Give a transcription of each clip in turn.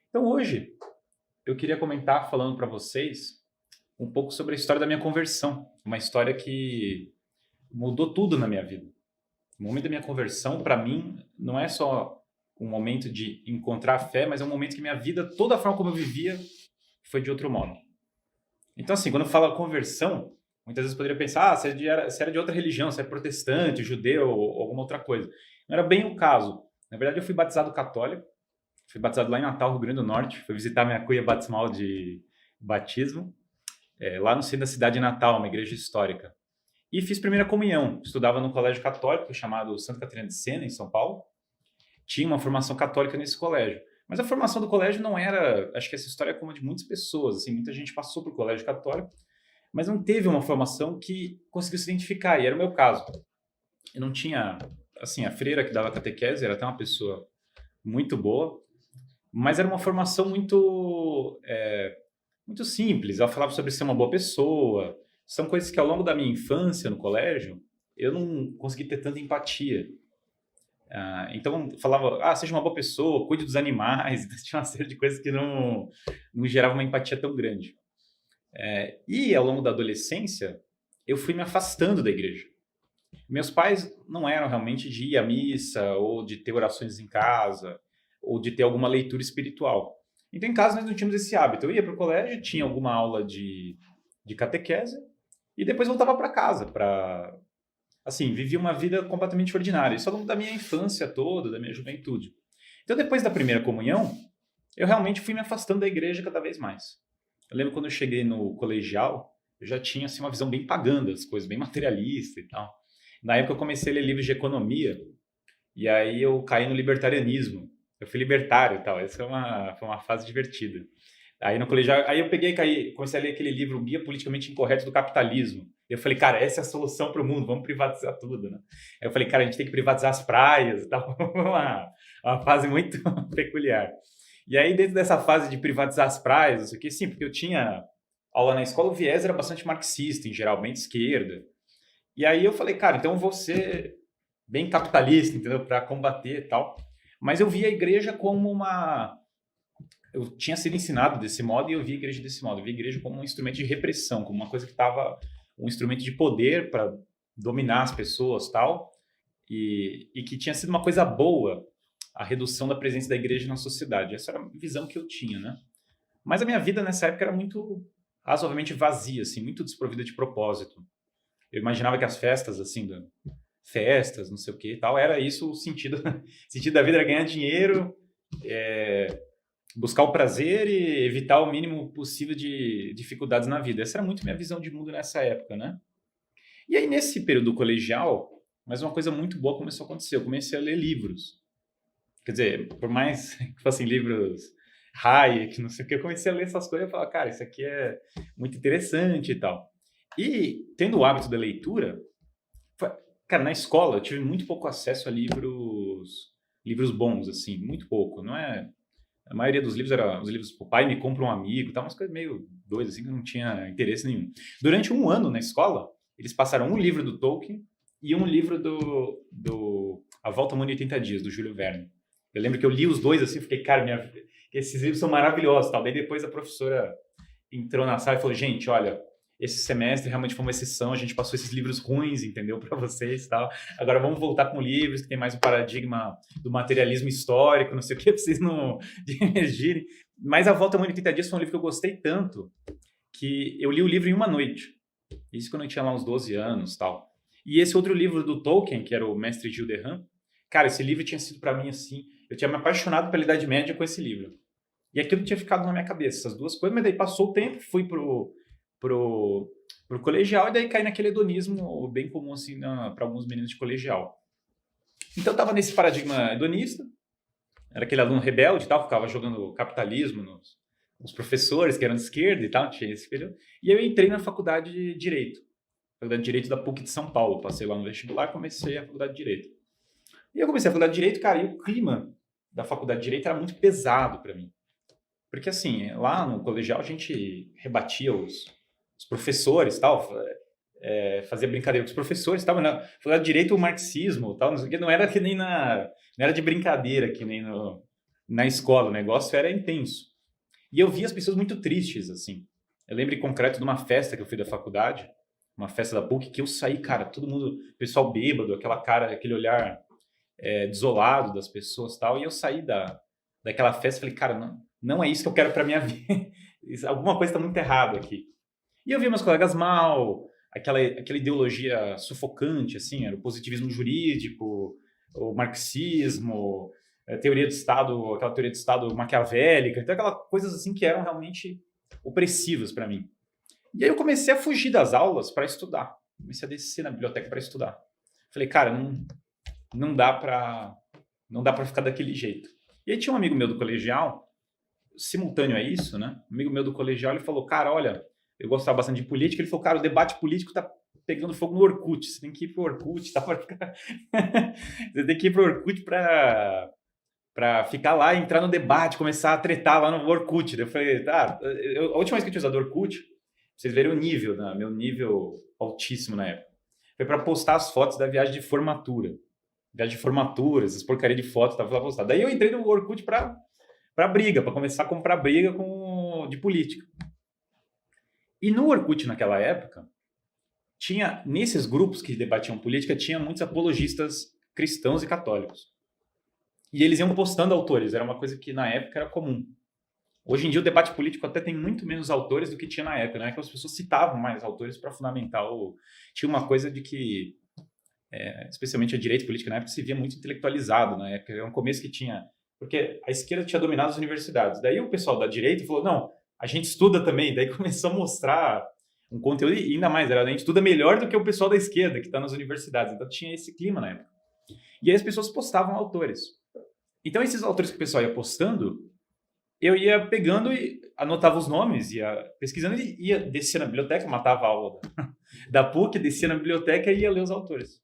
Então hoje eu queria comentar falando para vocês um pouco sobre a história da minha conversão, uma história que mudou tudo na minha vida. O momento da minha conversão, para mim, não é só um momento de encontrar a fé, mas é um momento que minha vida, toda a forma como eu vivia, foi de outro modo. Então, assim, quando eu falo conversão, muitas vezes eu poderia pensar, você era de outra religião, você é protestante, judeu ou alguma outra coisa. Não era bem o caso. Na verdade, eu fui batizado católico, fui batizado lá em Natal, Rio Grande do Norte, fui visitar minha cuia batismal de batismo, lá no centro da cidade de Natal, uma igreja histórica. E fiz primeira comunhão. Estudava no colégio católico chamado Santa Catarina de Sena, em São Paulo. Tinha uma formação católica nesse colégio. Mas a formação do colégio não era... Acho que essa história é como a de muitas pessoas. Assim, muita gente passou por colégio católico, mas não teve uma formação que conseguiu se identificar. E era o meu caso. Eu não tinha... Assim, a freira que dava catequese era até uma pessoa muito boa, mas era uma formação muito simples. Ela falava sobre ser uma boa pessoa. São coisas que ao longo da minha infância no colégio, eu não consegui ter tanta empatia. Então falava, seja uma boa pessoa, cuide dos animais. Então, tinha uma série de coisas que não gerava uma empatia tão grande. E ao longo da adolescência, eu fui me afastando da igreja. Meus pais não eram realmente de ir à missa, ou de ter orações em casa, ou de ter alguma leitura espiritual. Então, em casa, nós não tínhamos esse hábito. Eu ia para o colégio, tinha alguma aula de catequese, e depois voltava para casa, assim, vivia uma vida completamente ordinária. Isso ao longo da minha infância toda, da minha juventude. Então, depois da primeira comunhão, eu realmente fui me afastando da igreja cada vez mais. Eu lembro quando eu cheguei no colegial, eu já tinha assim, uma visão bem pagã das coisas, bem materialista e tal. Na época eu comecei a ler livros de economia, e aí eu caí no libertarianismo. Eu fui libertário e tal, essa foi uma fase divertida. Aí no colegial, aí eu peguei e caí, comecei a ler aquele livro, Guia Politicamente Incorreto do Capitalismo. Eu falei, cara, essa é a solução para o mundo, vamos privatizar tudo, né? Aí eu falei, cara, a gente tem que privatizar as praias e tal. Uma fase muito peculiar. E aí, dentro dessa fase de privatizar as praias, não sei o que, sim, porque eu tinha aula na escola, o viés era bastante marxista, em geral, bem de esquerda. E aí eu falei, cara, então eu vou ser bem capitalista, entendeu? Para combater e tal. Mas eu via a igreja como uma... Eu tinha sido ensinado desse modo e eu via a igreja desse modo. Eu via a igreja como um instrumento de repressão, como uma coisa que estava... Um instrumento de poder para dominar as pessoas tal. E que tinha sido uma coisa boa a redução da presença da igreja na sociedade. Essa era a visão que eu tinha, né? Mas a minha vida nessa época era muito razoavelmente vazia, assim, muito desprovida de propósito. Eu imaginava que as festas, assim, festas, não sei o que e tal, era isso o sentido, sentido da vida era ganhar dinheiro, buscar o prazer e evitar o mínimo possível de dificuldades na vida. Essa era muito minha visão de mundo nessa época, né? E aí, nesse período colegial, mas uma coisa muito boa começou a acontecer. Eu comecei a ler livros. Quer dizer, por mais que fossem livros Hayek, não sei o que, eu comecei a ler essas coisas e falava, cara, isso aqui é muito interessante e tal. E tendo o hábito da leitura, cara, na escola eu tive muito pouco acesso a livros bons, assim, muito pouco. Não é... A maioria dos livros era os livros, o pai me compra um amigo, tal, umas coisas meio doidas, assim, que eu não tinha interesse nenhum. Durante um ano na escola, eles passaram um livro do Tolkien e um livro do A Volta ao Mundo em 80 Dias, do Júlio Verne. Eu lembro que eu li os dois assim, fiquei, cara, esses livros são maravilhosos, tal. Daí depois a professora entrou na sala e falou, gente, olha, esse semestre realmente foi uma exceção, a gente passou esses livros ruins, entendeu, para vocês e tal. Agora vamos voltar com livros que tem mais um paradigma do materialismo histórico, não sei o que, pra vocês não divergirem. Mas A Volta ao Mundo em 80 Dias foi um livro que eu gostei tanto que eu li o livro em uma noite. Isso quando eu tinha lá uns 12 anos tal. E esse outro livro do Tolkien, que era o Mestre Gil de Rã, cara, esse livro tinha sido para mim assim, eu tinha me apaixonado pela Idade Média com esse livro. E aquilo tinha ficado na minha cabeça, essas duas coisas, mas daí passou o tempo, fui pro colegial e daí caí naquele hedonismo bem comum assim para alguns meninos de colegial. Então eu tava nesse paradigma hedonista, era aquele aluno rebelde e tal, ficava jogando capitalismo nos professores que eram de esquerda e tal, tinha esse período. E eu entrei na faculdade de Direito. Faculdade de Direito da PUC de São Paulo. Passei lá no vestibular e comecei a faculdade de Direito. E eu comecei a faculdade de Direito, cara, e o clima da faculdade de Direito era muito pesado para mim. Porque, assim, lá no colegial a gente rebatia os professores e tal, fazia brincadeira com os professores e tal, mas na faculdade de Direito o marxismo tal, não era que nem não era de brincadeira, que nem na escola, o negócio era intenso. E eu via as pessoas muito tristes, assim. Eu lembro em concreto de uma festa que eu fui da faculdade, uma festa da PUC, que eu saí, cara, todo mundo, pessoal bêbado, aquela cara, aquele olhar desolado das pessoas e tal, e eu saí daquela festa e falei, cara, não é isso que eu quero para minha vida. Alguma coisa está muito errada aqui. E eu vi meus colegas mal, aquela ideologia sufocante, assim, era o positivismo jurídico, o marxismo, a teoria do Estado, aquela teoria do Estado maquiavélica, então aquelas coisas assim que eram realmente opressivas para mim. E aí eu comecei a fugir das aulas para estudar. Comecei a descer na biblioteca para estudar. Falei, cara, não dá para ficar daquele jeito. E aí tinha um amigo meu do colegial, simultâneo a isso, né? Um amigo meu do colegial, ele falou, cara, olha, eu gostava bastante de política, ele falou, cara, o debate político tá pegando fogo no Orkut, você tem que ir pro Orkut, tá? Você tem que ir pro Orkut para ficar lá, entrar no debate, começar a tretar lá no Orkut. Eu falei, tá, a última vez que eu tinha usado o Orkut, pra vocês verem o nível, né? Meu nível altíssimo na época, foi para postar as fotos da viagem de formatura. Viagem de formatura, essas porcaria de fotos, tava lá postado. Daí eu entrei no Orkut para briga, para começar a comprar briga de política. E no Orkut naquela época, tinha, nesses grupos que debatiam política, tinha muitos apologistas cristãos e católicos. E eles iam postando autores, era uma coisa que na época era comum. Hoje em dia o debate político até tem muito menos autores do que tinha na época, né? Que as pessoas citavam mais autores para fundamentar Tinha uma coisa de que, especialmente a direita política na época, se via muito intelectualizado na época. Era um começo que tinha... Porque a esquerda tinha dominado as universidades. Daí o pessoal da direita falou, não, a gente estuda também. Daí começou a mostrar um conteúdo, e ainda mais, a gente estuda melhor do que o pessoal da esquerda que está nas universidades. Então tinha esse clima na época. E aí as pessoas postavam autores. Então esses autores que o pessoal ia postando, eu ia pegando e anotava os nomes, ia pesquisando e ia descer na biblioteca, matava a aula da PUC, descia na biblioteca e ia ler os autores.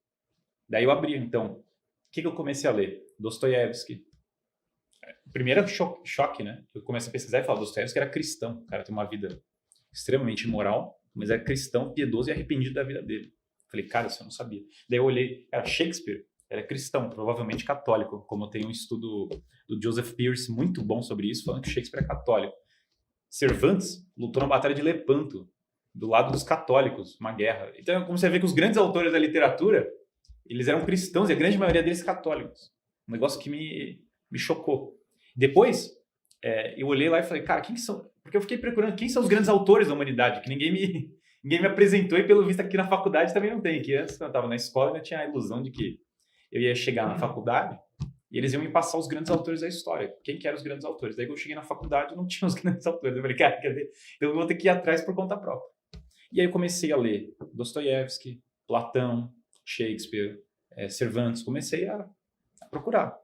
Daí eu abria, então. O que eu comecei a ler? Dostoiévski. Primeiro choque, né? Eu comecei a pesquisar e falar, Dostoiévski era cristão. O cara tem uma vida extremamente imoral, mas era cristão, piedoso e arrependido da vida dele. Falei, cara, isso eu não sabia. Daí eu olhei, era Shakespeare, era cristão, provavelmente católico, como tem um estudo do Joseph Pearce muito bom sobre isso, falando que Shakespeare é católico. Cervantes lutou na Batalha de Lepanto, do lado dos católicos, uma guerra. Então, como você vê que os grandes autores da literatura, eles eram cristãos e a grande maioria deles católicos. Um negócio que me chocou. Depois, eu olhei lá e falei, cara, quem que são... Porque eu fiquei procurando quem são os grandes autores da humanidade, que ninguém me apresentou e pelo visto aqui na faculdade também não tem. Que antes, quando eu estava na escola, eu ainda tinha a ilusão de que eu ia chegar na faculdade e eles iam me passar os grandes autores da história. Quem que eram os grandes autores? Daí que eu cheguei na faculdade e não tinha os grandes autores. Eu falei, cara, eu vou ter que ir atrás por conta própria. E aí eu comecei a ler Dostoiévski, Platão, Shakespeare, Cervantes. Comecei a procurar.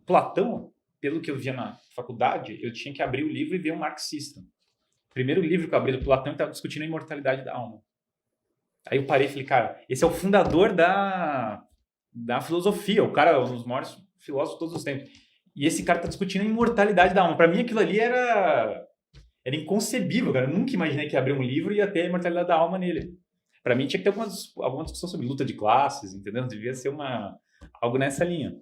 Platão, pelo que eu via na faculdade, eu tinha que abrir o livro e ver um marxista. O primeiro livro que eu abri do Platão estava discutindo a imortalidade da alma. Aí eu parei e falei, cara, esse é o fundador da filosofia, o cara, um dos maiores filósofos de todos os tempos. E esse cara está discutindo a imortalidade da alma. Para mim, aquilo ali era inconcebível, cara. Eu nunca imaginei que ia abrir um livro e ia ter a imortalidade da alma nele. Para mim, tinha que ter alguma discussão sobre luta de classes, entendeu? Devia ser algo nessa linha.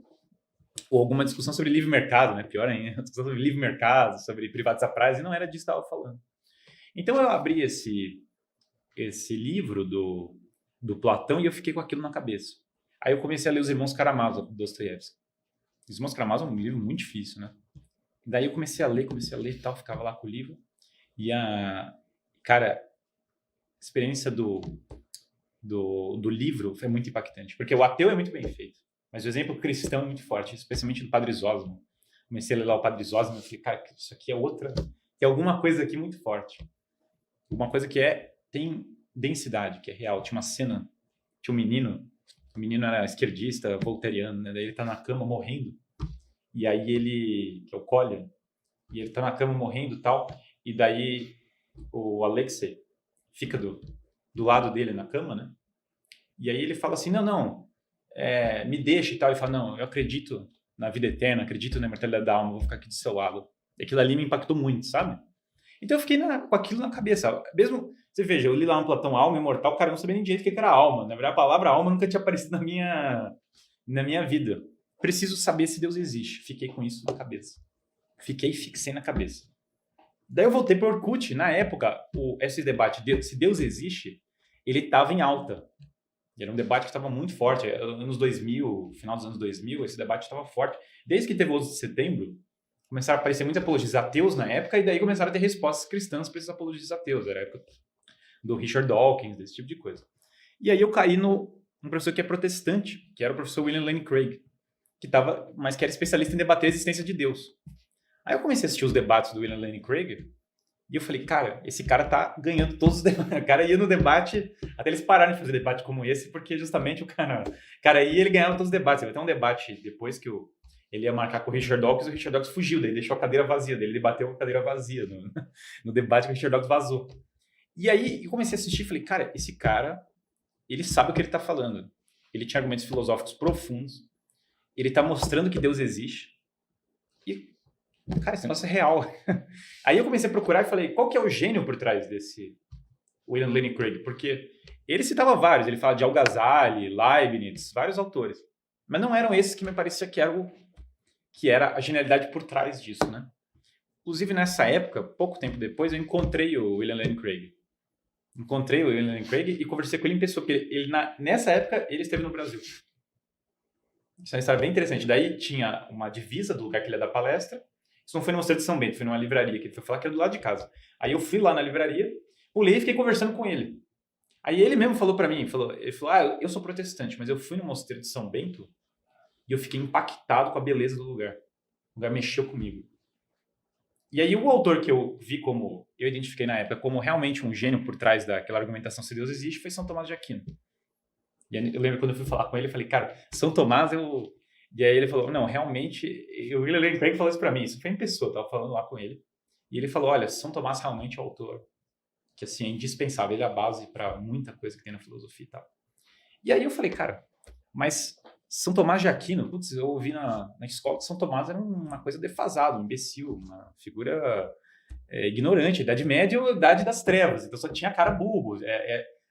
Ou alguma discussão sobre livre mercado, né? Pior ainda, discussão sobre livre mercado, sobre privatizar prazo, e não era disso que eu estava falando. Então eu abri esse livro do Platão e eu fiquei com aquilo na cabeça. Aí eu comecei a ler Os Irmãos Karamazov, do Dostoiévski. Os Irmãos Karamazov é um livro muito difícil, né? Daí eu comecei a ler e tal, ficava lá com o livro. E cara, a experiência do livro foi muito impactante, porque o ateu é muito bem feito, mas o exemplo cristão é muito forte, especialmente do Padre Zósimo. Comecei a ler lá o Padre Zósimo e falei, cara, isso aqui tem alguma coisa aqui muito forte. Uma coisa que tem densidade, que é real. Tinha uma cena, tinha um menino, o menino era esquerdista, voltairiano, né? Daí ele tá na cama morrendo, e aí que é o Collier, e ele tá na cama morrendo e tal, e daí o Alexei fica do lado dele na cama, né? E aí ele fala assim, não, me deixa e tal. Ele fala, não, eu acredito na vida eterna, acredito na imortalidade da alma, vou ficar aqui do seu lado. E aquilo ali me impactou muito, sabe? Então eu fiquei com aquilo na cabeça. Mesmo, você veja, eu li lá no Platão, alma imortal, cara, eu não sabia nem direito o que era alma. Na verdade, a palavra alma nunca tinha aparecido na minha vida. preciso saber se Deus existe. Fiquei com isso na cabeça. Fixei na cabeça. Daí eu voltei para o Orkut. Na época, esse debate, se Deus existe, ele estava em alta. Era um debate que estava muito forte. Anos 2000, final dos anos 2000, esse debate estava forte. Desde que teve o 11 de setembro, começaram a aparecer muitos apologistas ateus na época, e daí começaram a ter respostas cristãs para esses apologistas ateus. Era a época do Richard Dawkins, desse tipo de coisa. E aí eu caí num professor que é protestante, que era o professor William Lane Craig, mas que era especialista em debater a existência de Deus. Aí eu comecei a assistir os debates do William Lane Craig, e eu falei, cara, esse cara tá ganhando todos os debates. O cara ia no debate, até eles pararam de fazer debate como esse, porque justamente o cara ia e ele ganhava todos os debates. Vai ter um debate depois que ele ia marcar com o Richard Dawkins fugiu, daí deixou a cadeira vazia, daí ele debateu com a cadeira vazia no debate que o Richard Dawkins vazou. E aí eu comecei a assistir e falei, cara, esse cara, ele sabe o que ele tá falando. Ele tinha argumentos filosóficos profundos, ele tá mostrando que Deus existe, e, cara, esse negócio é real. Aí eu comecei a procurar e falei, qual que é o gênio por trás desse William Lane Craig? Porque ele citava vários, ele fala de Al-Ghazali, Leibniz, vários autores. Mas não eram esses que me parecia que era a genialidade por trás disso, né? Inclusive, nessa época, pouco tempo depois, eu encontrei o William Lane Craig. Encontrei o William Lane Craig e conversei com ele em pessoa, porque nessa época ele esteve no Brasil. Isso é uma história bem interessante. Daí tinha uma divisa do lugar que ele ia dar palestra. Isso não foi no Mosteiro de São Bento, foi numa livraria, que ele foi falar que era do lado de casa. Aí eu fui lá na livraria, pulei e fiquei conversando com ele. Aí ele mesmo falou pra mim, ele falou, eu sou protestante, mas eu fui no Mosteiro de São Bento e eu fiquei impactado com a beleza do lugar. O lugar mexeu comigo. E aí o autor que eu identifiquei na época como realmente um gênio por trás daquela argumentação se Deus existe, foi São Tomás de Aquino. E eu lembro quando eu fui falar com ele, eu falei, cara, São Tomás E aí ele falou, não, realmente, o William Lane Craig falou isso pra mim, isso foi em pessoa, eu tava falando lá com ele. E ele falou, olha, São Tomás realmente é o autor que, assim, é indispensável, ele é a base pra muita coisa que tem na filosofia e tal. E aí eu falei, cara, mas São Tomás de Aquino, putz, eu ouvi na escola que São Tomás era uma coisa defasada, um imbecil, uma figura ignorante, Idade Média ou Idade das Trevas, então só tinha cara burro,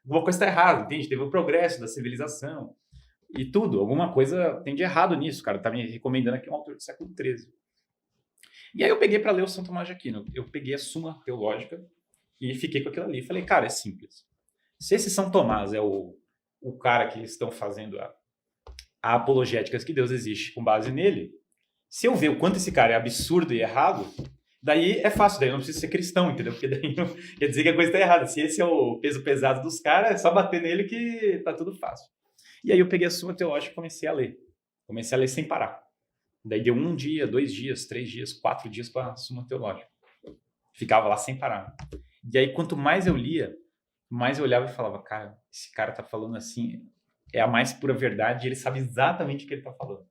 alguma coisa está errada, entende? Teve o progresso da civilização e tudo, alguma coisa tem de errado nisso, cara, tá me recomendando aqui um autor do século XIII. E aí eu peguei para ler o São Tomás de Aquino, eu peguei a Suma Teológica e fiquei com aquilo ali, falei, cara, é simples. Se esse São Tomás é o cara que estão fazendo a apologética que Deus existe com base nele, se eu ver o quanto esse cara é absurdo e errado, daí é fácil, daí eu não preciso ser cristão, entendeu? Porque daí não quer dizer que a coisa está errada. Se esse é o peso pesado dos caras, é só bater nele que tá tudo fácil. E aí eu peguei a Suma Teológica e comecei a ler. Comecei a ler sem parar. Daí deu 1 dia, 2 dias, 3 dias, 4 dias para a Suma Teológica. Ficava lá sem parar. E aí quanto mais eu lia, mais eu olhava e falava, cara, esse cara tá falando assim, é a mais pura verdade e ele sabe exatamente o que ele tá falando.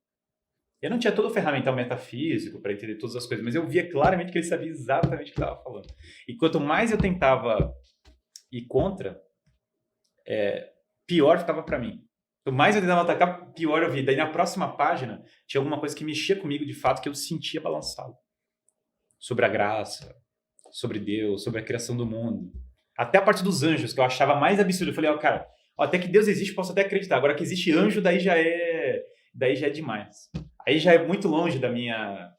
Eu não tinha todo o ferramental metafísico para entender todas as coisas, mas eu via claramente que ele sabia exatamente o que estava falando. E quanto mais eu tentava ir contra, pior ficava para mim. Quanto mais eu tentava atacar, pior eu via. Daí na próxima página tinha alguma coisa que mexia comigo de fato, que eu sentia balançado. Sobre a graça, sobre Deus, sobre a criação do mundo. Até a parte dos anjos, que eu achava mais absurdo. Eu falei, cara, até que Deus existe, posso até acreditar. Agora que existe anjo, daí já é demais. Aí já é muito longe da minha...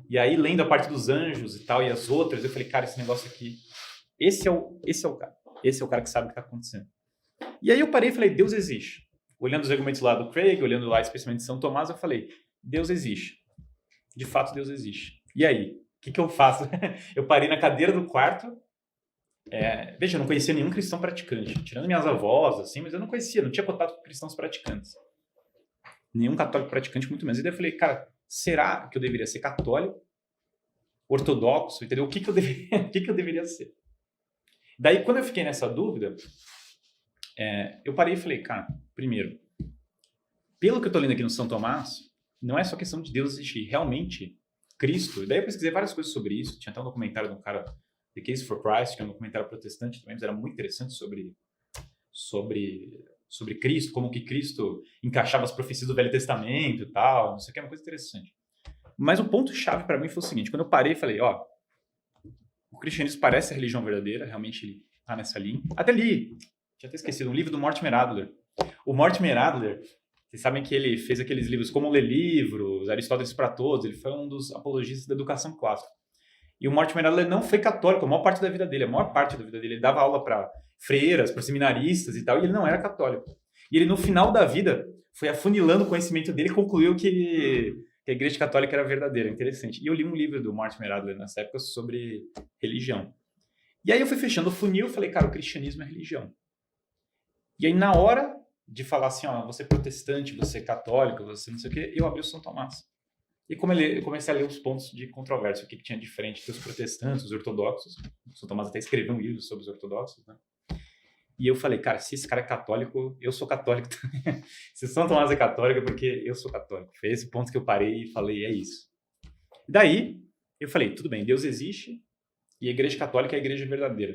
E aí, lendo a parte dos anjos e tal, e as outras, eu falei, cara, esse negócio aqui... Esse é o cara. Esse é o cara que sabe o que está acontecendo. E aí eu parei e falei, Deus existe. Olhando os argumentos lá do Craig, olhando lá especialmente de São Tomás, eu falei, Deus existe. De fato, Deus existe. E aí? O que eu faço? Eu parei na cadeira do quarto. Veja, eu não conhecia nenhum cristão praticante. Tirando minhas avós, assim, mas eu não conhecia, não tinha contato com cristãos praticantes. Nenhum católico praticante, muito menos. E daí eu falei, cara, será que eu deveria ser católico, ortodoxo, entendeu? O que eu deveria ser? Daí, quando eu fiquei nessa dúvida, eu parei e falei, cara, primeiro, pelo que eu tô lendo aqui no São Tomás, não é só questão de Deus existir, realmente, Cristo. E daí eu pesquisei várias coisas sobre isso, tinha até um documentário de um cara, The Case for Christ, que é um documentário protestante também, mas era muito interessante sobre Cristo, como que Cristo encaixava as profecias do Velho Testamento e tal, não sei o que, é uma coisa interessante. Mas o ponto-chave para mim foi o seguinte, quando eu parei, falei, o cristianismo parece a religião verdadeira, realmente ele tá nessa linha. Até li, tinha até esquecido, um livro do Mortimer Adler. O Mortimer Adler Vocês sabem que ele fez aqueles livros Como Ler Livros, Aristóteles para Todos, ele foi um dos apologistas da educação clássica. E o Mortimer Adler não foi católico a maior parte da vida dele. A maior parte da vida dele, ele dava aula para freiras, para seminaristas e tal, e ele não era católico. E ele, no final da vida, foi afunilando o conhecimento dele e concluiu que a Igreja Católica era verdadeira. Interessante. E eu li um livro do Mortimer Adler nessa época sobre religião. E aí eu fui fechando o funil e falei, cara, o cristianismo é religião. E aí, na hora de falar assim, ó, você é protestante, você é católico, você não sei o quê, eu abri o São Tomás. E eu comecei a ler os pontos de controvérsia, o que tinha de diferente entre os protestantes, os ortodoxos. O São Tomás até escreveu um livro sobre os ortodoxos, né? E eu falei, cara, se esse cara é católico, eu sou católico também. Se São Tomás é católico, é porque eu sou católico. Foi esse ponto que eu parei e falei, é isso. Daí, eu falei, tudo bem, Deus existe e a Igreja Católica é a Igreja verdadeira.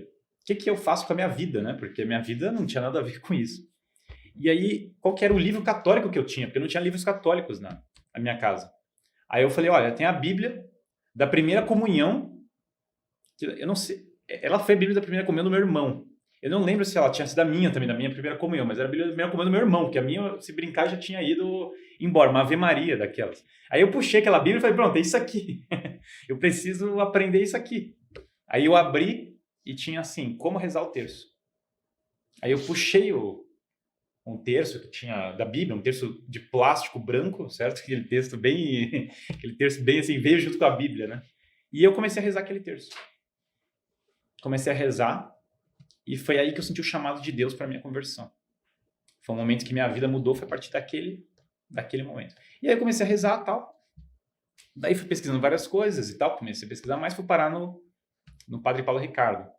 O que eu faço com a minha vida, né? Porque a minha vida não tinha nada a ver com isso. E aí, qual que era o livro católico que eu tinha? Porque eu não tinha livros católicos na minha casa. Aí eu falei, olha, tem a Bíblia da Primeira Comunhão, que eu não sei, ela foi a Bíblia da Primeira Comunhão do meu irmão. Eu não lembro se ela tinha sido a minha também, da minha Primeira Comunhão, mas era a Bíblia da Primeira Comunhão do meu irmão, porque a minha, se brincar, já tinha ido embora, uma Ave Maria daquelas. Aí eu puxei aquela Bíblia e falei, pronto, é isso aqui. Eu preciso aprender isso aqui. Aí eu abri e tinha assim, como rezar o terço. Aí eu puxei um terço que tinha da Bíblia, um terço de plástico branco, certo? Aquele texto bem, aquele terço bem assim, veio junto com a Bíblia, né? E eu comecei a rezar aquele terço. Comecei a rezar e foi aí que eu senti o chamado de Deus para minha conversão. Foi um momento que minha vida mudou, foi a partir daquele momento. E aí eu comecei a rezar e tal. Daí fui pesquisando várias coisas e tal, comecei a pesquisar mais, fui parar no Padre Paulo Ricardo.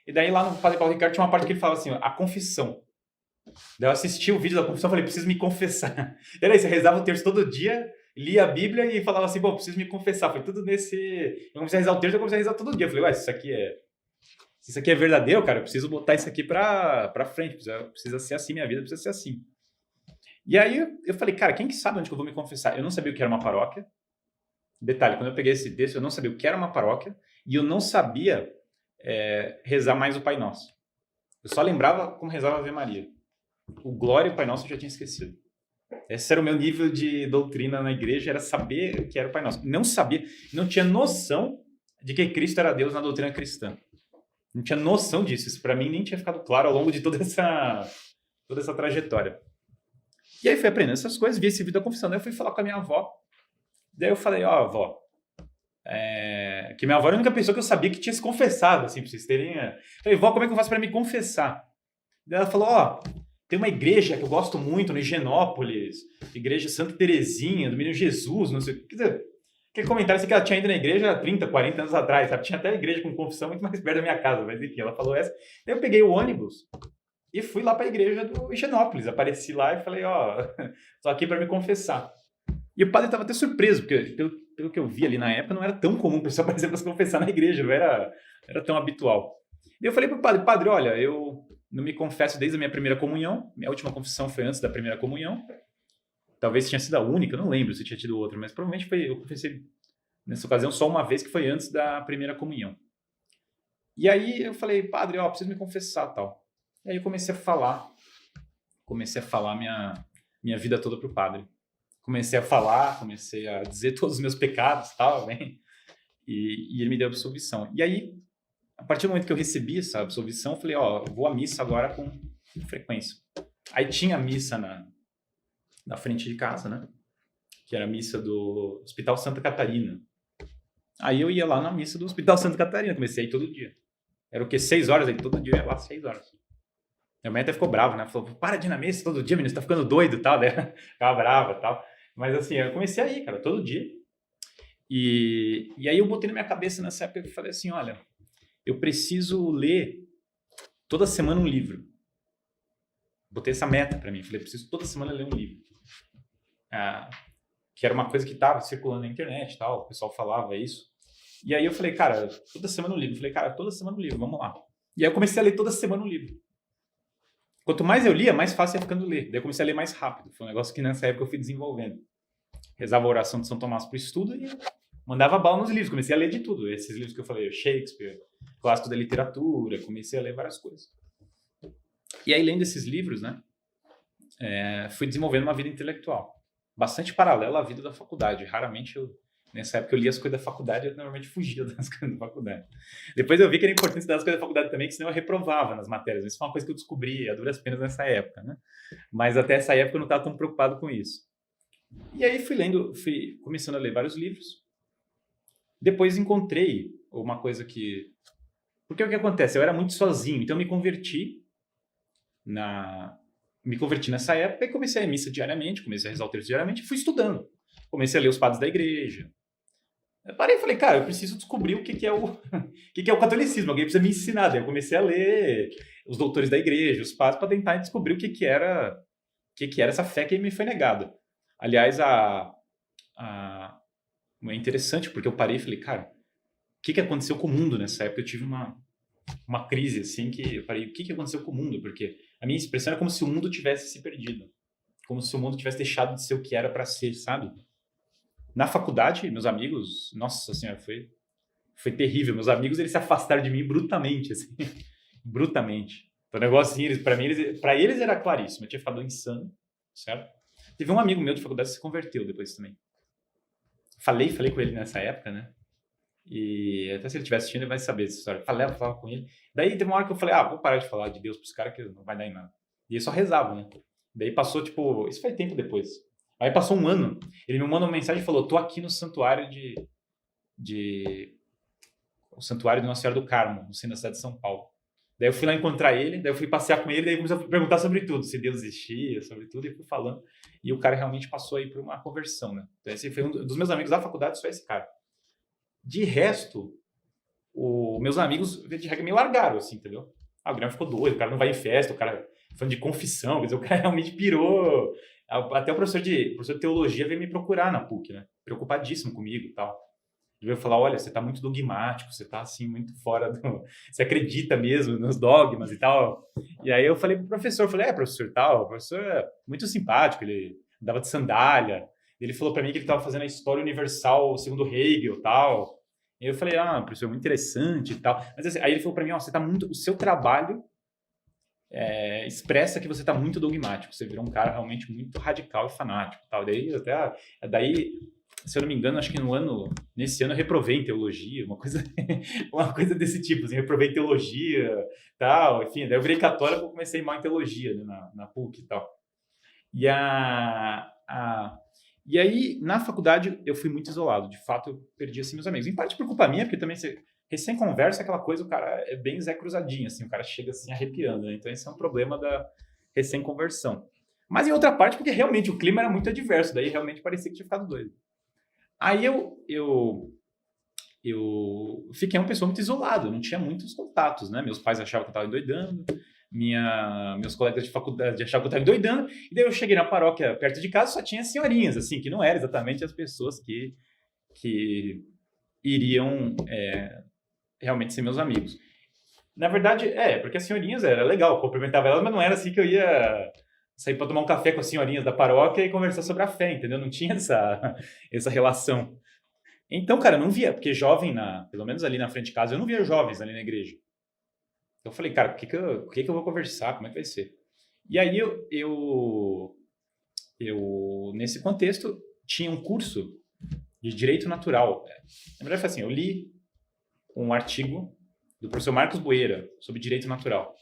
E daí lá no Padre Paulo Ricardo tinha uma parte que ele falava assim, ó, a confissão. Daí eu assisti o vídeo da confissão e falei, preciso me confessar. E era isso, eu rezava o terço todo dia, lia a Bíblia e falava assim, bom, preciso me confessar. Foi tudo nesse... Eu comecei a rezar o terço, eu comecei a rezar todo dia. Eu falei, ué, se isso aqui é verdadeiro, cara, eu preciso botar isso aqui pra frente, precisa ser assim, minha vida precisa ser assim. E aí eu falei, cara, quem que sabe onde que eu vou me confessar? Eu não sabia o que era uma paróquia. Detalhe, quando eu peguei esse texto, eu não sabia o que era uma paróquia e eu não sabia rezar mais o Pai Nosso. Eu só lembrava como rezava a Ave Maria. O Glória e o Pai Nosso eu já tinha esquecido. Esse era o meu nível de doutrina na igreja, era saber o que era o Pai Nosso. Não sabia, não tinha noção de que Cristo era Deus na doutrina cristã. Não tinha noção disso. Isso para mim nem tinha ficado claro ao longo de toda essa trajetória. E aí fui aprendendo essas coisas, vi esse vídeo da confissão. Daí eu fui falar com a minha avó. Daí eu falei, ó, avó, que minha avó era a única pessoa que eu sabia que tinha se confessado, assim, pra vocês terem... Falei, vó, como é que eu faço para me confessar? Daí ela falou, ó, tem uma igreja que eu gosto muito, no Higienópolis, igreja Santa Terezinha, do Menino Jesus, não sei o que. Quer dizer, aquele comentário assim que ela tinha ido na igreja há 30, 40 anos atrás, sabe? Tinha até igreja com confissão muito mais perto da minha casa, mas enfim, ela falou essa. Daí eu peguei o ônibus e fui lá para a igreja do Higienópolis. Apareci lá e falei, ó, tô aqui para me confessar. E o padre estava até surpreso, porque pelo que eu vi ali na época, não era tão comum o pessoal, por exemplo, se confessar na igreja, não era tão habitual. E eu falei pro padre, olha, eu não me confesso desde a minha primeira comunhão, minha última confissão foi antes da primeira comunhão, talvez tinha sido a única, não lembro se tinha tido outra, mas provavelmente eu confessei nessa ocasião só uma vez, que foi antes da primeira comunhão. E aí eu falei, padre, ó, preciso me confessar, tal. E aí eu comecei a falar minha vida toda pro padre. Comecei a dizer todos os meus pecados, tal, bem, e ele me deu absolvição. E aí, a partir do momento que eu recebi essa absolvição, eu falei, ó, vou à missa agora com frequência. Aí tinha a missa na frente de casa, né? Que era a missa do Hospital Santa Catarina. Aí eu ia lá na missa do Hospital Santa Catarina, comecei a ir todo dia. Era o quê? 6 horas, aí todo dia eu ia lá 6 horas. Minha mãe até ficou brava, né? Falou, para de ir na missa todo dia, menino, você tá ficando doido e tal, né? Ficava brava e tal. Mas assim, eu comecei a ir, cara, todo dia. E aí eu botei na minha cabeça nessa época e falei assim, olha, eu preciso ler toda semana um livro. Botei essa meta para mim, falei, preciso toda semana ler um livro. Que era uma coisa que estava circulando na internet e tal, o pessoal falava isso. E aí eu falei, cara, toda semana um livro. Falei, cara, toda semana um livro, vamos lá. E aí eu comecei a ler toda semana um livro. Quanto mais eu lia, mais fácil ia ficando ler. Daí eu comecei a ler mais rápido. Foi um negócio que nessa época eu fui desenvolvendo. Rezava a oração de São Tomás para o estudo e mandava bala nos livros. Comecei a ler de tudo. Esses livros que eu falei, Shakespeare, clássico da literatura, comecei a ler várias coisas. E aí, lendo esses livros, né, fui desenvolvendo uma vida intelectual. Bastante paralela à vida da faculdade. Raramente nessa época eu lia as coisas da faculdade, eu normalmente fugia das coisas da faculdade. Depois eu vi que era importante estudar as coisas da faculdade também, que senão eu reprovava nas matérias. Isso foi uma coisa que eu descobri a duras penas nessa época, né? Mas até essa época eu não estava tão preocupado com isso. E aí fui começando a ler vários livros. Depois encontrei uma coisa que... Porque o que acontece? Eu era muito sozinho, então eu me converti nessa época e comecei a ir à missa diariamente, comecei a rezar o terço diariamente e fui estudando. Comecei a ler os padres da igreja. Eu parei e falei, cara, eu preciso descobrir o que é o que é o catolicismo, alguém precisa me ensinar. Daí eu comecei a ler os doutores da igreja, os padres, para tentar descobrir o que era essa fé que me foi negada. Aliás, é interessante, porque eu parei e falei, cara, o que aconteceu com o mundo nessa época? Eu tive uma crise, assim, que eu parei, o que aconteceu com o mundo? Porque a minha expressão era como se o mundo tivesse se perdido. Como se o mundo tivesse deixado de ser o que era para ser, sabe? Na faculdade, meus amigos, nossa senhora, foi terrível. Meus amigos, eles se afastaram de mim brutamente, assim. Brutamente. Então, o negócio, assim, pra eles era claríssimo. Eu tinha ficado insano, certo? Teve um amigo meu de faculdade que se converteu depois também. Falei com ele nessa época, né? E até se ele estiver assistindo, ele vai saber essa história. Falava com ele. Daí teve uma hora que eu falei, vou parar de falar de Deus pros caras que não vai dar em nada. E ele só rezava, né? Daí passou, tipo, isso foi tempo depois. Aí passou um ano, ele me mandou uma mensagem e falou, tô aqui no santuário o santuário de Nossa Senhora do Carmo, no centro da cidade de São Paulo. Daí eu fui lá encontrar ele, daí eu fui passear com ele, daí comecei a perguntar sobre tudo, se Deus existia, sobre tudo, e fui falando. E o cara realmente passou aí por uma conversão, né? Então esse foi um dos meus amigos da faculdade, só esse cara. De resto, meus amigos, de regra, me largaram, assim, entendeu? O Guilherme ficou doido, o cara não vai em festa, o cara falando de confissão, quer dizer, o cara realmente pirou. Até o professor de teologia veio me procurar na PUC, né? Preocupadíssimo comigo e tal. Ele veio falar, olha, você tá muito dogmático, você tá, assim, muito fora do... Você acredita mesmo nos dogmas e tal. E aí eu falei pro professor, professor tal, o professor é muito simpático, ele andava de sandália. Ele falou para mim que ele estava fazendo a história universal segundo Hegel e tal. E eu falei, professor, muito interessante e tal. Mas assim, aí ele falou para mim, você tá muito... O seu trabalho expressa que você está muito dogmático. Você virou um cara realmente muito radical e fanático. Tal. Daí, se eu não me engano, acho que nesse ano eu reprovei em teologia, uma coisa desse tipo. Assim, reprovei em teologia, tal. Enfim, daí eu virei católico e comecei mal em teologia, né, na PUC e tal. E aí, na faculdade, eu fui muito isolado. De fato, eu perdi assim meus amigos. Em parte por culpa minha, porque também recém-conversa, aquela coisa, o cara é bem Zé Cruzadinho, assim, o cara chega assim arrepiando, né? Então esse é um problema da recém-conversão. Mas em outra parte, porque realmente o clima era muito adverso, daí realmente parecia que tinha ficado doido. Aí eu fiquei uma pessoa muito isolada, não tinha muitos contatos, né? Meus pais achavam que eu estava endoidando, meus colegas de faculdade achavam que eu estava endoidando, e daí eu cheguei na paróquia perto de casa, só tinha senhorinhas, assim, que não eram exatamente as pessoas que iriam realmente ser meus amigos. Na verdade, porque as senhorinhas era legal, cumprimentava elas, mas não era assim que eu ia sair para tomar um café com as senhorinhas da paróquia e conversar sobre a fé, entendeu? Não tinha essa relação. Então, cara, eu não via, porque jovem, pelo menos ali na frente de casa, eu não via jovens ali na igreja. Então eu falei, cara, o que eu vou conversar? Como é que vai ser? E aí eu nesse contexto, tinha um curso de Direito Natural. Na verdade, foi assim, eu li um artigo do professor Marcos Boeira sobre Direito Natural.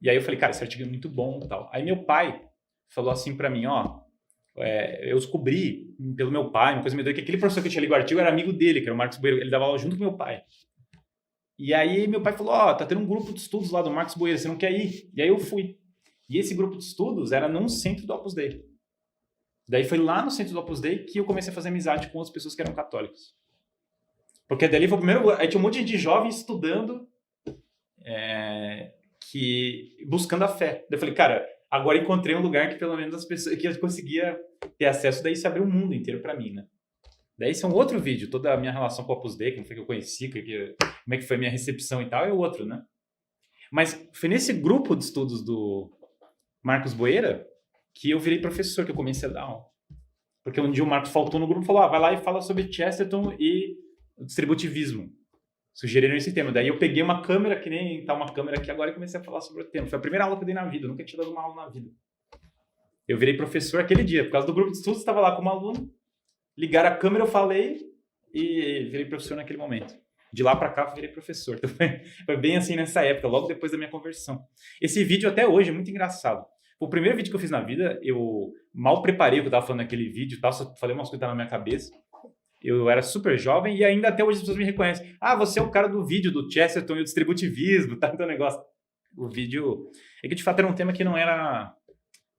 E aí eu falei, cara, esse artigo é muito bom e tal. Aí meu pai falou assim para mim, eu descobri pelo meu pai, uma coisa me deu que aquele professor que eu tinha lido o artigo era amigo dele, que era o Marcos Boeira, ele dava aula junto com meu pai. E aí meu pai falou, tá tendo um grupo de estudos lá do Marcos Boeira, você não quer ir? E aí eu fui. E esse grupo de estudos era num centro do Opus Dei. Daí foi lá no centro do Opus Dei que eu comecei a fazer amizade com as pessoas que eram católicas. Porque dali foi o primeiro... Aí tinha um monte de jovens estudando, buscando a fé. Daí eu falei, cara, agora encontrei um lugar que pelo menos as pessoas que eu conseguia ter acesso, daí se abriu o mundo inteiro para mim, né? Daí esse é um outro vídeo, toda a minha relação com o Opus Dei, como foi que eu conheci, como é que foi a minha recepção e tal, é outro, né? Mas foi nesse grupo de estudos do Marcos Boeira que eu virei professor, que eu comecei a dar aula. Porque um dia o Marcos faltou no grupo e falou, vai lá e fala sobre Chesterton e o distributivismo. Sugeriram esse tema. Daí eu peguei uma câmera, que nem tá uma câmera aqui agora, e comecei a falar sobre o tema. Foi a primeira aula que eu dei na vida. Eu nunca tinha dado uma aula na vida. Eu virei professor aquele dia, por causa do grupo de estudos, estava lá como aluno, ligaram a câmera, eu falei e virei professor naquele momento. De lá para cá, eu virei professor. Então, foi bem assim nessa época, logo depois da minha conversão. Esse vídeo até hoje é muito engraçado. Foi o primeiro vídeo que eu fiz na vida, eu mal preparei o que eu estava falando naquele vídeo, tal, só falei umas coisas na minha cabeça. Eu era super jovem e ainda até hoje as pessoas me reconhecem. Ah, você é o cara do vídeo do Chesterton e o distributivismo, tá? Então, negócio. O vídeo... É que, de fato, era um tema que não era...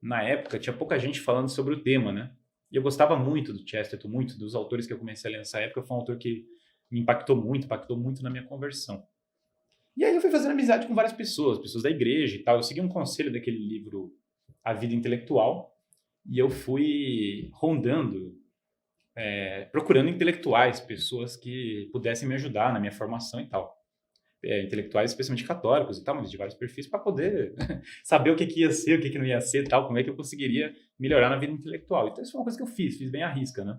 Na época, tinha pouca gente falando sobre o tema, né? E eu gostava muito do Chesterton, muito dos autores que eu comecei a ler nessa época. Foi um autor que me impactou muito na minha conversão. E aí eu fui fazendo amizade com várias pessoas, pessoas da igreja e tal. Eu segui um conselho daquele livro A Vida Intelectual e eu fui rondando, procurando intelectuais, pessoas que pudessem me ajudar na minha formação e tal. Intelectuais, especialmente católicos e tal, mas de vários perfis, para poder saber o que ia ser, o que não ia ser e tal, como é que eu conseguiria melhorar na vida intelectual. Então isso foi uma coisa que eu fiz bem à risca, né?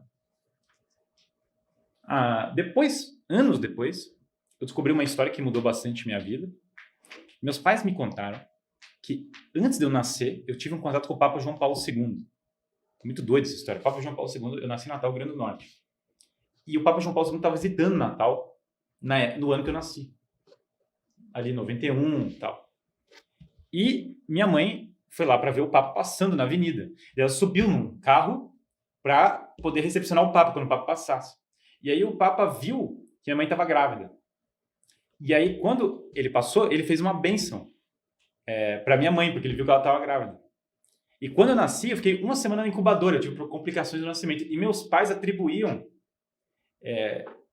Anos depois, eu descobri uma história que mudou bastante minha vida. Meus pais me contaram que antes de eu nascer, eu tive um contato com o Papa João Paulo II. Muito doida essa história. O Papa João Paulo II, eu nasci em Natal, Rio Grande do Norte. E o Papa João Paulo II estava visitando Natal no ano que eu nasci. Ali em 91 e tal. E minha mãe foi lá para ver o Papa passando na avenida. E ela subiu num carro para poder recepcionar o Papa quando o Papa passasse. E aí o Papa viu que minha mãe estava grávida. E aí, quando ele passou, ele fez uma bênção para minha mãe, porque ele viu que ela estava grávida. E quando eu nasci, eu fiquei uma semana na incubadora, eu tive complicações do nascimento. E meus pais atribuíam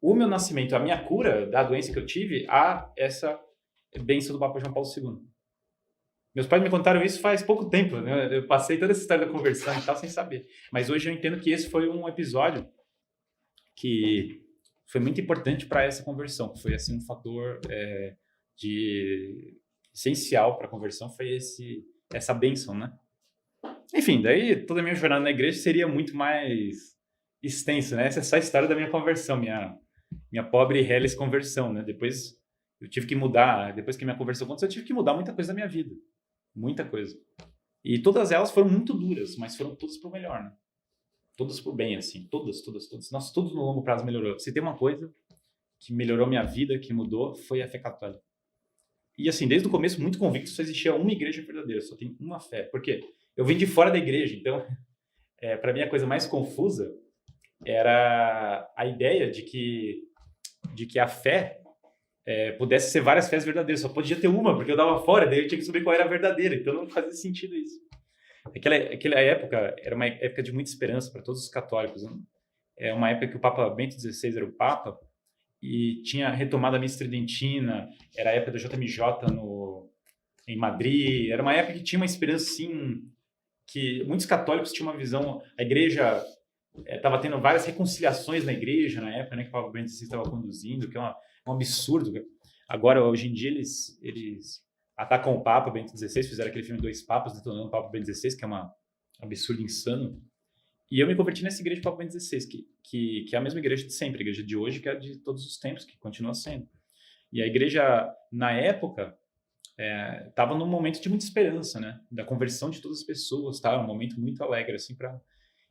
o meu nascimento, a minha cura da doença que eu tive, a essa bênção do Papa João Paulo II. Meus pais me contaram isso faz pouco tempo, né? Eu passei toda essa história da conversão e tal sem saber. Mas hoje eu entendo que esse foi um episódio que foi muito importante para essa conversão. Foi assim um fator essencial para a conversão, foi essa bênção, né? Enfim, daí toda a minha jornada na igreja seria muito mais extensa, né? Essa é só a história da minha conversão, minha pobre e reles conversão, né? Depois eu tive que mudar, depois que minha conversão aconteceu, eu tive que mudar muita coisa da minha vida. Muita coisa. E todas elas foram muito duras, mas foram todas pro melhor, né? Todas pro bem, assim. Todas. Nossa, tudo no longo prazo melhorou. Se tem uma coisa que melhorou minha vida, que mudou, foi a fé católica. E assim, desde o começo, muito convicto, só existia uma igreja verdadeira, só tem uma fé. Por quê? Eu vim de fora da igreja, então, para mim a coisa mais confusa era a ideia de que a fé pudesse ser várias fés verdadeiras, só podia ter uma, porque eu dava fora, daí eu tinha que saber qual era a verdadeira, então não fazia sentido isso. Aquela época era uma época de muita esperança para todos os católicos, né? É uma época que o Papa Bento XVI era o Papa e tinha retomado a missa tridentina, era a época do JMJ em Madrid, era uma época que tinha uma esperança, sim, que muitos católicos tinham uma visão, a igreja estava tendo várias reconciliações na igreja na época, né, que o Papa Bento XVI estava conduzindo, que é um absurdo. Agora, hoje em dia, eles atacam o Papa Bento XVI, fizeram aquele filme Dois Papas, detonando o Papa Bento XVI, que é um absurdo insano. E eu me converti nessa igreja do Papa Bento XVI, que é a mesma igreja de sempre, a igreja de hoje, que é de todos os tempos, que continua sendo. E a igreja, na época, estava num momento de muita esperança, né? Da conversão de todas as pessoas, tá? Um momento muito alegre, assim,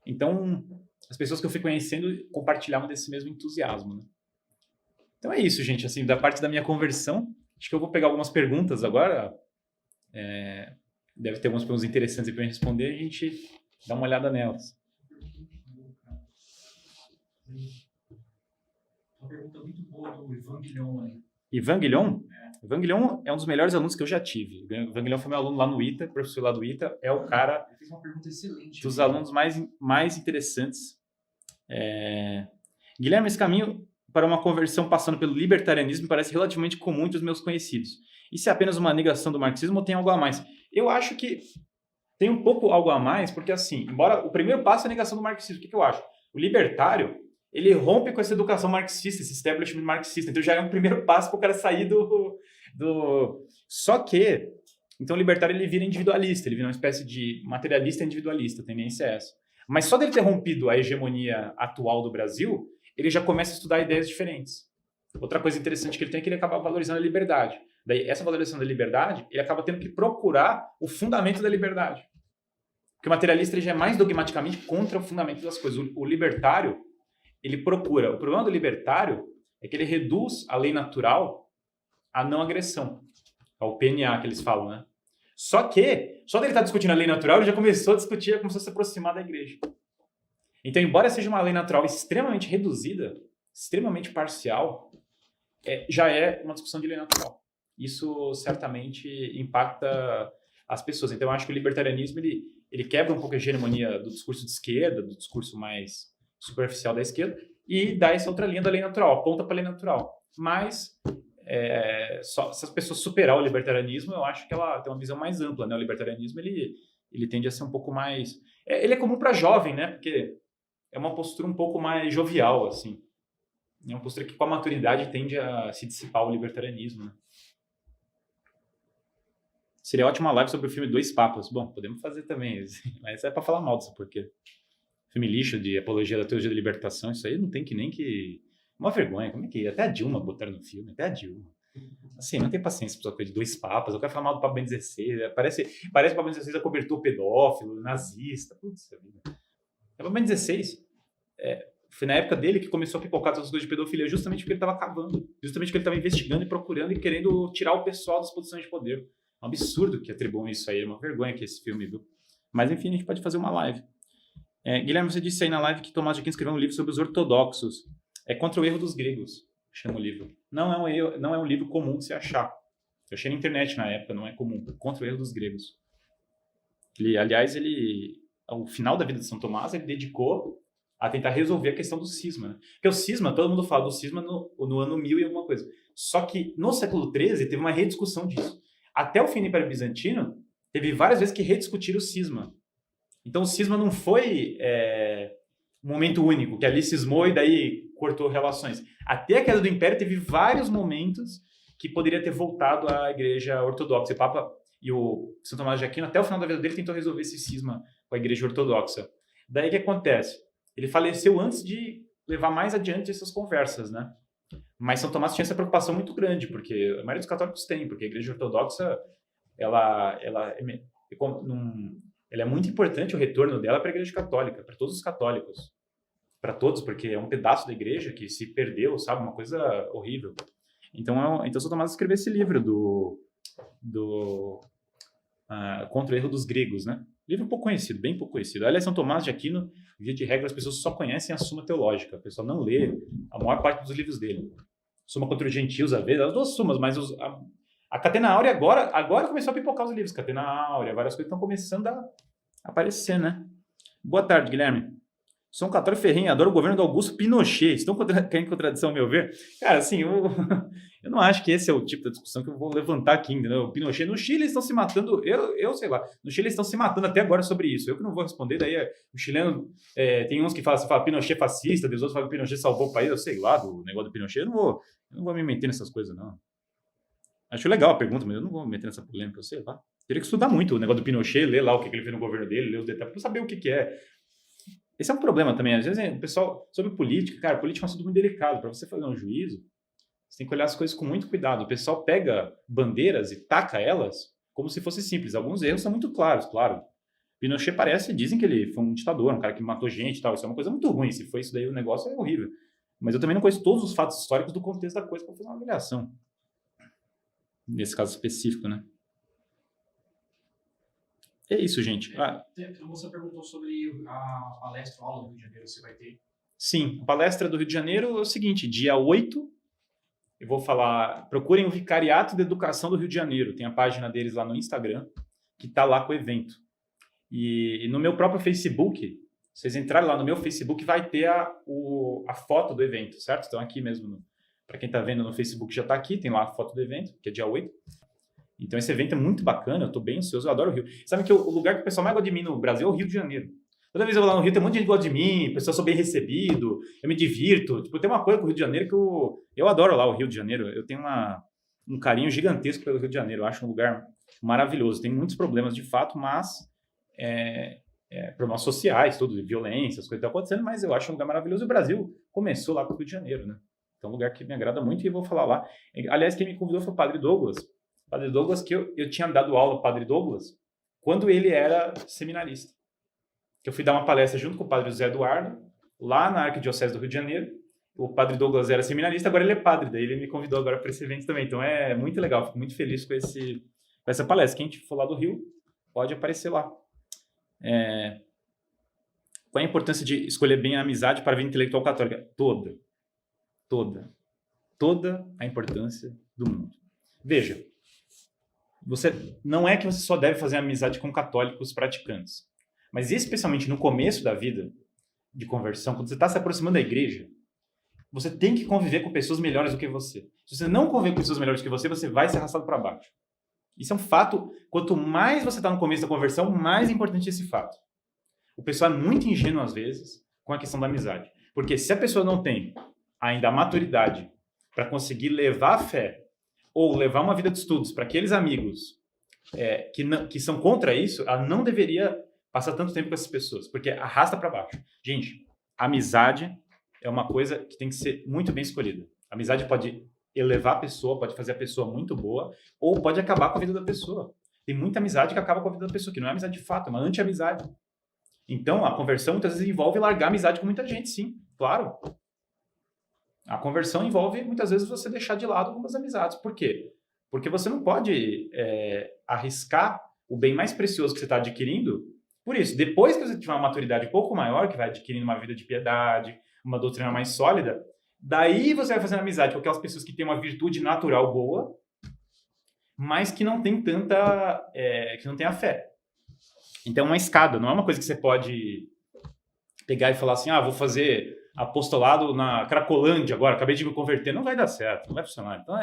Então, as pessoas que eu fui conhecendo compartilhavam desse mesmo entusiasmo, né? Então é isso, gente. Assim, da parte da minha conversão, acho que eu vou pegar algumas perguntas agora. Deve ter algumas perguntas interessantes para eu responder, a gente dá uma olhada nelas. Uma pergunta muito boa do Ivan Guilhom aí. Ivan Guilhom? Ivan Guilhom é um dos melhores alunos que eu já tive. Ivan Guilhom foi meu aluno lá no ITA, professor lá do ITA. É o cara Ele fez uma pergunta excelente. Dos alunos mais interessantes. Guilherme, esse caminho para uma conversão passando pelo libertarianismo parece relativamente comum entre os meus conhecidos. Isso é apenas uma negação do marxismo ou tem algo a mais? Eu acho que tem um pouco algo a mais, porque assim, embora o primeiro passo é a negação do marxismo, o que eu acho? O libertário, ele rompe com essa educação marxista, esse establishment marxista, então já é um primeiro passo para o cara sair Só que, então o libertário ele vira individualista, ele vira uma espécie de materialista individualista, a tendência é essa. Mas só dele ter rompido a hegemonia atual do Brasil, ele já começa a estudar ideias diferentes. Outra coisa interessante que ele tem é que ele acaba valorizando a liberdade. Daí, essa valorização da liberdade, ele acaba tendo que procurar o fundamento da liberdade. Porque o materialista ele já é mais dogmaticamente contra o fundamento das coisas. O libertário, ele procura. O problema do libertário é que ele reduz a lei natural à não agressão. Ao PNA que eles falam, né? Só dele estar discutindo a lei natural, ele já começou a discutir, já começou a se aproximar da igreja. Então, embora seja uma lei natural extremamente reduzida, extremamente parcial, já é uma discussão de lei natural. Isso certamente impacta as pessoas. Então, eu acho que o libertarianismo ele quebra um pouco a hegemonia do discurso de esquerda, do discurso mais superficial da esquerda, e dá essa outra linha da lei natural, aponta para a lei natural. Mas, se as pessoas superar o libertarianismo, eu acho que ela tem uma visão mais ampla, né? O libertarianismo, ele tende a ser um pouco mais... ele é comum para jovem, né? Porque é uma postura um pouco mais jovial, assim. É uma postura que, com a maturidade, tende a se dissipar o libertarianismo, né? Seria ótima live sobre o filme Dois Papas. Bom, podemos fazer também, mas é para falar mal disso, porque filme lixo de apologia da teologia da libertação, isso aí não tem que nem que... Uma vergonha, como é que... Até a Dilma botaram no filme, até a Dilma. Assim, não tem paciência para coisa de dois papas. Eu quero falar mal do Papa Bento XVI. Parece que o Papa Bento XVI acobertou pedófilo, nazista. Putz, vida. O Papa Bento XVI, foi na época dele que começou a pipocar todas as coisas de pedofilia, justamente porque ele estava cavando. Justamente porque ele estava investigando e procurando e querendo tirar o pessoal das posições de poder. É um absurdo que atribuam isso aí. É uma vergonha que esse filme, viu? Mas, enfim, a gente pode fazer uma live. Guilherme, você disse aí na live que Tomás de Aquino escreveu um livro sobre os ortodoxos. É Contra o Erro dos Gregos, chama o livro. Não é um livro comum de se achar. Eu achei na internet na época, não é comum. Contra o Erro dos Gregos. Aliás, ao final da vida de São Tomás, ele dedicou a tentar resolver a questão do cisma. Né? Porque o cisma, todo mundo fala do cisma no ano 1000 e alguma coisa. Só que no século XIII teve uma rediscussão disso. Até o fim do Império Bizantino, teve várias vezes que rediscutiram o cisma. Então o cisma não foi um momento único, que ali cismou e daí cortou relações. Até a queda do Império teve vários momentos que poderia ter voltado à Igreja Ortodoxa. O Papa e o São Tomás de Aquino, até o final da vida dele, tentou resolver esse cisma com a Igreja Ortodoxa. Daí o que acontece? Ele faleceu antes de levar mais adiante essas conversas, né? Mas São Tomás tinha essa preocupação muito grande, porque a maioria dos católicos tem, porque a Igreja Ortodoxa, ela é muito importante o retorno dela para a Igreja Católica, para todos os católicos. Para todos, porque é um pedaço da Igreja que se perdeu, sabe? Uma coisa horrível. Então São Tomás escreveu esse livro Contra o Erro dos Gregos, né? Livro pouco conhecido, bem pouco conhecido. Aliás, São Tomás de Aquino, via de regra, as pessoas só conhecem a Suma Teológica. A pessoa não lê a maior parte dos livros dele. Suma contra os Gentios, às vezes, as duas sumas, mas a Catena Áurea agora começou a pipocar os livros. Catena Áurea, várias coisas estão começando a aparecer, né? Boa tarde, Guilherme. Sou um católico ferrenho, adoro o governo do Augusto Pinochet. Estão querendo contradição, ao meu ver? Cara, assim, eu não acho que esse é o tipo de discussão que eu vou levantar aqui, entendeu? O Pinochet, no Chile eles estão se matando, eu sei lá, no Chile eles estão se matando até agora sobre isso. Eu que não vou responder, daí o chileno, tem uns que falam Pinochet fascista, os outros falam que Pinochet salvou o país, eu sei lá, do negócio do Pinochet. Eu não vou me meter nessas coisas, não. Acho legal a pergunta, mas eu não vou me meter nessa polêmica, eu sei lá. Teria que estudar muito o negócio do Pinochet, ler lá o que ele fez no governo dele, ler os detalhes, para saber o que é. Esse é um problema também. Às vezes o pessoal, sobre política, cara, política é um assunto muito delicado. Para você fazer um juízo, você tem que olhar as coisas com muito cuidado. O pessoal pega bandeiras e taca elas como se fosse simples. Alguns erros são muito claros, claro. Pinochet dizem que ele foi um ditador, um cara que matou gente e tal. Isso é uma coisa muito ruim. Se foi isso daí, o negócio é horrível. Mas eu também não conheço todos os fatos históricos do contexto da coisa para fazer uma avaliação. Nesse caso específico, né? É isso, gente. Você perguntou sobre a palestra, a aula do Rio de Janeiro, você vai ter? Sim, a palestra do Rio de Janeiro é o seguinte, dia 8, eu vou falar, procurem o Vicariato de Educação do Rio de Janeiro, tem a página deles lá no Instagram, que está lá com o evento. E no meu próprio Facebook, se vocês entrarem lá no meu Facebook, vai ter a foto do evento, certo? Então aqui mesmo, para quem está vendo no Facebook já está aqui, tem lá a foto do evento, que é dia 8. Então esse evento é muito bacana, eu estou bem ansioso, eu adoro o Rio. Sabe que o lugar que o pessoal mais gosta de mim no Brasil é o Rio de Janeiro. Toda vez que eu vou lá no Rio, tem um monte de gente que gosta de mim, pessoal sou bem recebido, eu me divirto. Tipo, tem uma coisa com o Rio de Janeiro que eu adoro lá, o Rio de Janeiro. Eu tenho um carinho gigantesco pelo Rio de Janeiro, eu acho um lugar maravilhoso. Tem muitos problemas de fato, mas problemas sociais, tudo, violência, as coisas que estão acontecendo, mas eu acho um lugar maravilhoso. E o Brasil começou lá com o Rio de Janeiro, né? Então é um lugar que me agrada muito e eu vou falar lá. Aliás, quem me convidou foi o Padre Douglas. Padre Douglas, que eu tinha dado aula ao Padre Douglas quando ele era seminarista. que eu fui dar uma palestra junto com o padre José Eduardo, lá na Arquidiocese do Rio de Janeiro. O padre Douglas era seminarista, agora ele é padre, daí ele me convidou agora para esse evento também. Então é muito legal, fico muito feliz com essa palestra. Quem for lá do Rio, pode aparecer lá. Qual é a importância de escolher bem a amizade para a vida intelectual católica? Toda a importância do mundo. Veja, não é que você só deve fazer amizade com católicos praticantes, mas especialmente no começo da vida de conversão, quando você está se aproximando da igreja, você tem que conviver com pessoas melhores do que você. Se você não conviver com pessoas melhores do que você vai ser arrastado para baixo. Isso é um fato. Quanto mais você está no começo da conversão, mais importante é esse fato. O pessoal é muito ingênuo, às vezes, com a questão da amizade. Porque se a pessoa não tem ainda a maturidade para conseguir levar a fé ou levar uma vida de estudos para aqueles amigos que são contra isso, ela não deveria passar tanto tempo com essas pessoas, porque arrasta para baixo. Gente, amizade é uma coisa que tem que ser muito bem escolhida. A amizade pode elevar a pessoa, pode fazer a pessoa muito boa, ou pode acabar com a vida da pessoa. Tem muita amizade que acaba com a vida da pessoa, que não é amizade de fato, é uma anti-amizade. Então, a conversão muitas vezes envolve largar a amizade com muita gente, sim, claro. A conversão envolve, muitas vezes, você deixar de lado algumas amizades. Por quê? Porque você não pode arriscar o bem mais precioso que você está adquirindo por isso. Depois que você tiver uma maturidade um pouco maior, que vai adquirindo uma vida de piedade, uma doutrina mais sólida, daí você vai fazendo amizade com aquelas pessoas que têm uma virtude natural boa, mas que não tem que não tem a fé. Então, é uma escada, não é uma coisa que você pode pegar e falar assim, vou fazer apostolado na Cracolândia agora, acabei de me converter. Não vai dar certo, não vai funcionar. Então,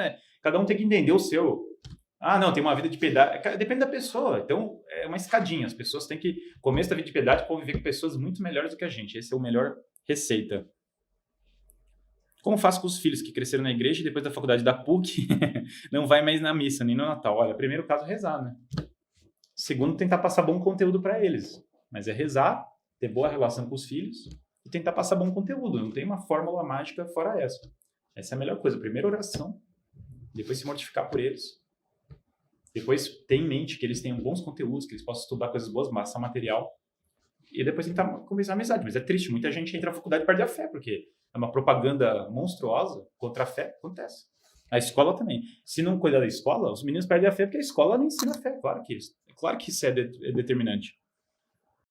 cada um tem que entender o seu. Não, tem uma vida de piedade. Depende da pessoa. Então, é uma escadinha. As pessoas têm que, começo da vida de piedade, conviver com pessoas muito melhores do que a gente. Esse é o melhor receita. Como faço com os filhos que cresceram na igreja e depois da faculdade da PUC não vai mais na missa, nem no Natal? Olha, primeiro caso, rezar, né? Segundo, tentar passar bom conteúdo para eles. Mas é rezar, ter boa relação com os filhos e tentar passar bom conteúdo. Não tem uma fórmula mágica fora essa. Essa é a melhor coisa. Primeiro, oração. Depois, se mortificar por eles. Depois, ter em mente que eles tenham bons conteúdos, que eles possam estudar coisas boas, massa material. E depois tentar começar a amizade. Mas é triste. Muita gente entra na faculdade e perde a fé, porque é uma propaganda monstruosa contra a fé. Acontece. A escola também. Se não cuidar da escola, os meninos perdem a fé porque a escola não ensina a fé. Claro que isso é determinante.